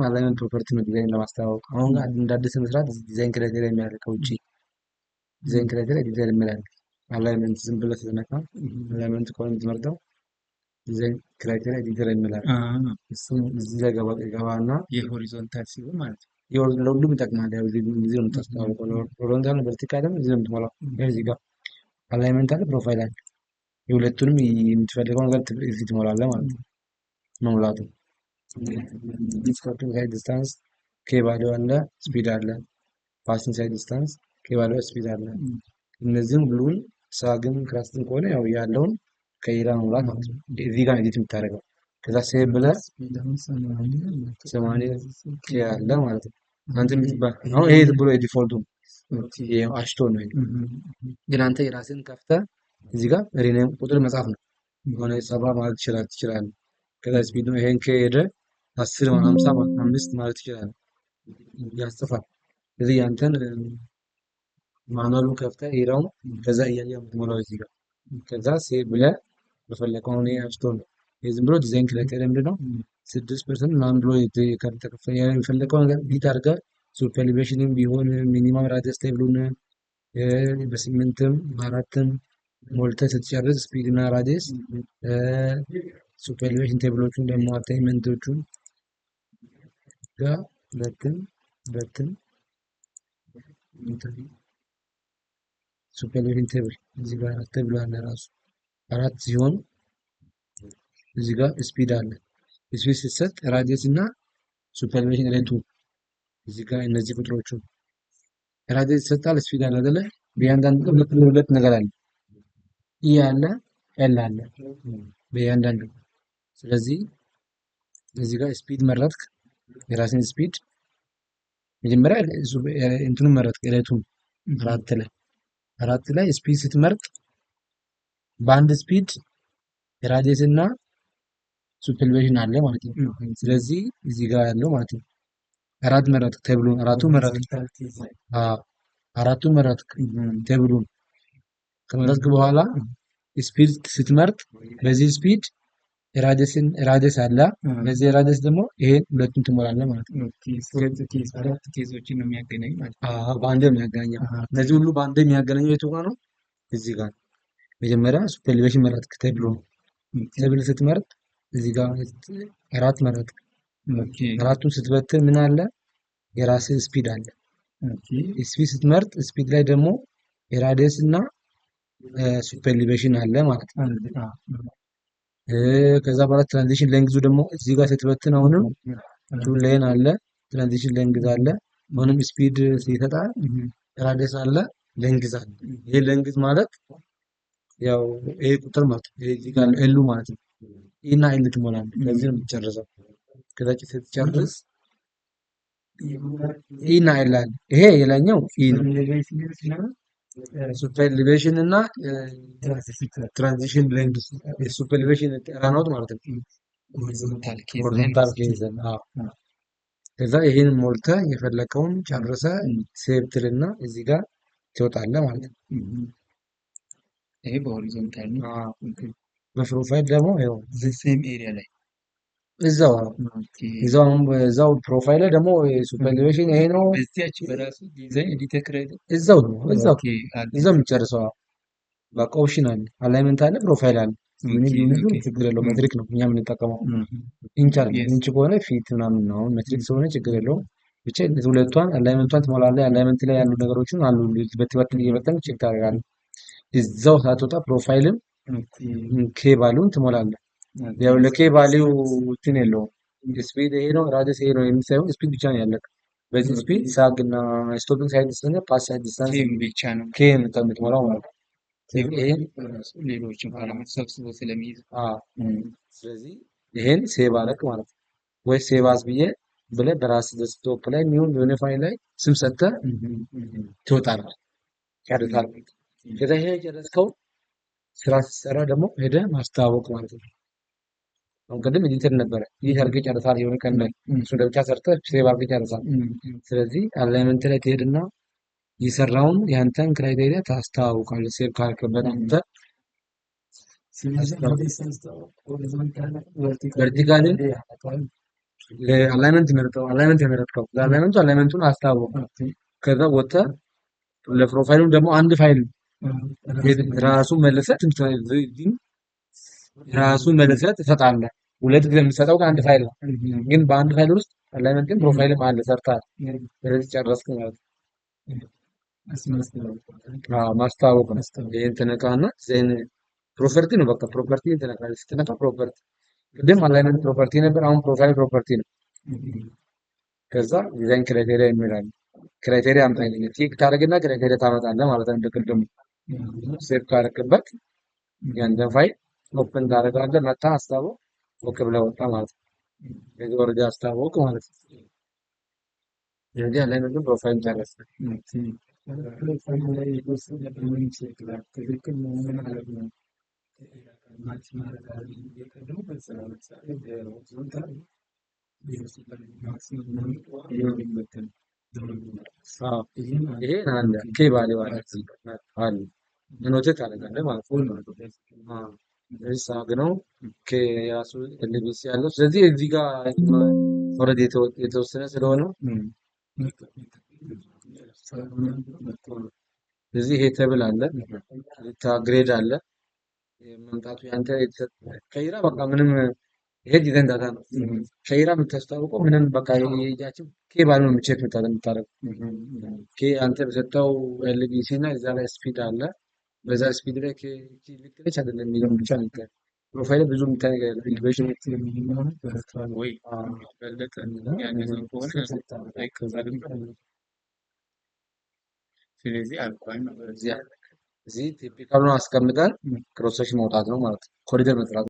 አላይመንት ፕሮፐርቲ ነው ዲዛይን ለማስተዋወቅ። አሁን እንደ አዲስ መስራት ዲዛይን ክራይቴሪያ የሚያደርግ ከውጭ ዲዛይን ክራይቴሪያ ዲዛይን የሚላል አላይመንት ዝም ብለህ ስትነካ አላይመንት ከሆነ የምትመርጠው ዲዛይን ክራይቴሪያ ዲዛይን የሚላል እሱም እዚህ ላይ ገባና የሆሪዞንታል ሲሆን ማለት ነው። ለሁሉም ይጠቅማል። ያው እዚህ ነው የምታስተዋውቀው። ሆሪዞንታል ነው ቨርቲካልም እዚህ ነው የምትሞላው። እዚህ ጋር አላይመንት አለ፣ ፕሮፋይል አለ። የሁለቱንም የምትፈልገው ነገር እዚህ ትሞላለህ ማለት ነው። መሙላቱ ዲስኮርዲንግ ሳይድ ዲስታንስ ኬ ቫልዩ አለ፣ ስፒድ አለ። ፓሲንግ ሳይድ ዲስታንስ ኬ ቫልዩ ስፒድ አለ። እነዚህም ሁሉን ሳግም ክራስትም ከሆነ ያው ያለውን ከሌላ መሙላት ማለት ነው። እዚህ ጋር ኤዲት የምታደርገው ከዛ ሴቭ ብለህ 80 ኬ አለ ማለት ነው። አንተ የምትባል አሁን ይሄ ዝም ብሎ የዲፎልቱ አሽቶ ነው። ግን አንተ የራስህን ከፍተህ እዚህ ጋር ሪኔም ቁጥር መጻፍ ነው። የሆነ 70 ማለት ትችላለህ። ከዛ ስፒድ ነው ይሄን ከሄደ 10 50 5 ማለት ትችላለህ። ያስጽፋል። ስለዚህ ያንተን ማኑዋሉን ከፍተህ ሄዳው ከዛ እያየ የምትሞላው እዚህ ጋር ከዛ ሴቭ ብለህ በፈለከው አሁን አሽቶ ነው። ይሄ ዝም ብሎ ዲዛይን ክራይቴሪያ ምንድን ነው 6% ምናምን ብሎ የተከፈለ የፈለከው ነገር ቢት አድርገህ ሱፐር ኤሊቬሽንም ቢሆን ሚኒማም ራዲየስ ቴብሉን በ8ም በ4ም ሞልተህ ስትጨርስ ስፒድ እና ራዲየስ ሱፐር ኤሊቬሽን ቴብሎቹን ደግሞ አታይመንቶቹን ጋር ሁለትም ሱፐር ኤሊቬሽን ቴብል እዚህ ጋር ቴብል አለ ራሱ 4 ሲሆን እዚህ ጋር ስፒድ አለ። ስፒድ ሲሰጥ ራዲየስ እና ሱፐር ኤሊቬሽን ሬቱ እዚህ ጋር እነዚህ ቁጥሮቹ ራዲየስ ይሰጣል፣ ስፒድ አለ አይደለ? በእያንዳንዱ ሁለት ነገር አለ። ኢ አለ፣ ኤል አለ በእያንዳንዱ። ስለዚህ እዚህ ጋር ስፒድ መረጥክ፣ የራስን ስፒድ መጀመሪያ እንትኑን መረጥክ፣ ሬቱን አራት ላይ ስፒድ ስትመርጥ በአንድ ስፒድ ራዲየስ እና ሱፐር ኤሊቬሽን አለ ማለት ነው። ስለዚህ እዚህ ጋር ያለው ማለት ነው አራት መረጥክ፣ ቴብሉን አራቱን መረጥክ ቴብሉን ከመረጥክ በኋላ ስፒድ ስትመርጥ በዚህ ስፒድ ራዲየስ አለ፣ በዚህ ራዲየስ ደግሞ ይሄን ሁለቱን ትሞላለህ ማለት ነው። አራት ኬዞችን ነው የሚያገናኝ ማለት ነው። በአንድ የሚያገናኘው እነዚህ ሁሉ በአንድ የሚያገናኘው የቱ ጋር ነው? እዚህ ጋር መጀመሪያ ሱፐር ኤሊቬሽን መረጥክ፣ ቴብል ስትመርጥ እዚህ ጋር አራት መረጥክ። አራቱን ስትበትን ምን አለ? የራስህ ስፒድ አለ። ስፒድ ስትመርጥ ስፒድ ላይ ደግሞ የራዲየስ እና ሱፐር ኤሊቬሽን አለ ማለት ነው። ከዛ በኋላ ትራንዚሽን ሌንግዙ ደግሞ እዚህ ጋር ስትበትን አሁንም ቱ ሌን አለ፣ ትራንዚሽን ሌንግዝ አለ። አሁንም ስፒድ ይሰጣል፣ ራዲየስ አለ፣ ሌንግዝ አለ። ይሄ ሌንግዝ ማለት ያው ይሄ ቁጥር ማለት ነው። እዚህ ጋር ኤሉ ማለት ነው። ኢና ኤል ትሞላለህ። ከዚህ ነው የምትጨርሰው። ከዛ ስትጨርስ ኢና ኤል አለ። ይሄ የላኛው ኢ ነው። ሱፐር ኤሊቬሽን እና ትራንዚሽን ሌንግዝ ሱፐር ኤሊቬሽን ራናውት ማለት ነው። ሆሪዞንታል ኬዝ ከዛ ይሄን ሞልተህ የፈለከውን ጨርሰህ ሴቭ ትልና እዚህ ጋር ትወጣለህ ማለት ነው። ይሄ በሆሪዞንታል ነው። በፕሮፋይል ደግሞ ያው ሴም ኤሪያ ላይ እዛው ፕሮፋይል ላይ ደግሞ ሱፐር ኤሊቬሽን ይሄ ነው። በዚያች በራሱ ዲዛይን ኤዲተር ክሬት እዛው የሚጨርሰው በቃ ኦፕሽን አለ፣ አላይመንት አለ፣ ፕሮፋይል አለ። ምን ችግር የለውም። ሜትሪክ ነው እኛ የምንጠቀመው። ኢንች ከሆነ ፊት ምናምን ነው። አሁን ሜትሪክ ስለሆነ ችግር የለውም። ብቻ ሁለቷን አላይመንቷን ትሞላለህ። አላይመንት ላይ ያሉ ነገሮችን አሉ በትበትን እየበተን ቼክ ታደርጋለህ። እዛው ሳትወጣ ፕሮፋይልም ኬ ቫልዩን ትሞላለህ። ያው ለኬ ቫልዩ እንትን የለውም። ስፒድ ይሄ ነው፣ ራዲየስ ይሄ ነው የሚሳየው። ስፒድ ብቻ ነው ያለቀ። በዚህ ስፒድ ሳግ እና ስቶፒንግ ሳይድ ዲስታንስ ፓስ ሳይድ ዲስታንስ ብቻ ነው ኬ የምትሞላው ማለት ነው። ይሄን ሌሎችን ፓራሜትር ሰብስቦ ስለሚይዝ ስለዚህ ይሄን ሴቭ አደረግ ማለት ነው። ወይ ሴቭ አስ ብለህ በራስህ ዴስክቶፕ ላይ የሚሆን የሆነ ፋይል ላይ ስም ሰጥተህ ትወጣለህ። ጨርሳል። ከዛ ይሄ የጨረስከው ስራ ስትሰራ ደግሞ ሄደህ ማስተዋወቅ ማለት ነው። አሁን ቅድም ኤዲተር ነበረ። ይህ አድርገህ ጨርሳል። የሆነ ቀን ላይ እሱ ለብቻ ሰርተህ ሴቭ አድርገህ ጨርሳል። ስለዚህ አላይመንት ላይ ትሄድና የሰራውን ያንተን ክራይቴሪያ ታስተዋውቃለህ። ሴቭ ካልከበት አንተ ቨርቲካልን አላይመንት መርጠው አላይመንት የመረጥከው አላይመንቱን አስታወቅ። ከዛ ወጥተህ ለፕሮፋይሉም ደግሞ አንድ ፋይል ራሱ መልሰህ ራሱን መልሰህ ትሰጣለህ። ሁለት ጊዜ የምትሰጠው ከአንድ ፋይል ነው፣ ግን በአንድ ፋይል ውስጥ አላይመንትም ፕሮፋይልም አለ ሰርተሃል። ስለዚህ ጨረስክ ማለት ነው። ማስተዋወቅ ነው። ይህን ትነካና ዜን ፕሮፐርቲ ነው። በቃ ፕሮፐርቲ ትነካለህ። ስትነካ ፕሮፐርቲ ቅድም አላይመንት ፕሮፐርቲ ነበር፣ አሁን ፕሮፋይል ፕሮፐርቲ ነው። ከዛ ዲዛይን ክራይቴሪያ የሚላል ክራይቴሪያ አምጣ ቲክ ታደርግና ክራይቴሪያ ታመጣለህ ማለት ነው። እንደቅድሙ ሴቭ ካደረግበት ያንተን ፋይል ኦፕን ታደርጋለህ። መጣ አስታወቅ ኦኬ ብለህ ወጣ ማለት ነው። ከዚህ ወረዳ አስታወቅ ማለት ነው። ስለዚህ አላይመንት ፕሮፋይል ጨረስክ። ይሄ አለ ኬባሌ ማለት አለ ኖቴት ታደርጋለህ ማለት ነው። እዚህ ሳግ ነው ከራሱ ኤልቢሲ ያለው። ስለዚህ እዚህ ጋር ኦልሬዲ የተወሰነ ስለሆነ እዚህ ይሄ ተብል አለ ግሬድ አለ መምጣቱ ያንተ ከይራ በቃ ምንም ይሄ ዲዛይን ዳታ ነው። ከይራ የምታስተዋውቀው ምንም በቃ የጃችን ኬ ባሉ ነው ቼክ የምታደርገው። ኬ አንተ በሰጠው ኤልቢሲ እና እዛ ላይ ስፒድ አለ። በዛ ስፒድ ላይ ልክ ነች አይደለም የሚለውን ብቻ ነው። ፕሮፋይል ብዙ የሚታይ ነገር የለም። ኢንኩቤሽን ወይ በለጠ ያንን ከሆነ አይከዛልም። ስለዚህ አልኳኝ ነው። እዚህ ቲፒካሉን አስቀምጠን ክሮስ ሴክሽን መውጣት ነው ማለት ነው። ኮሪደር መስራት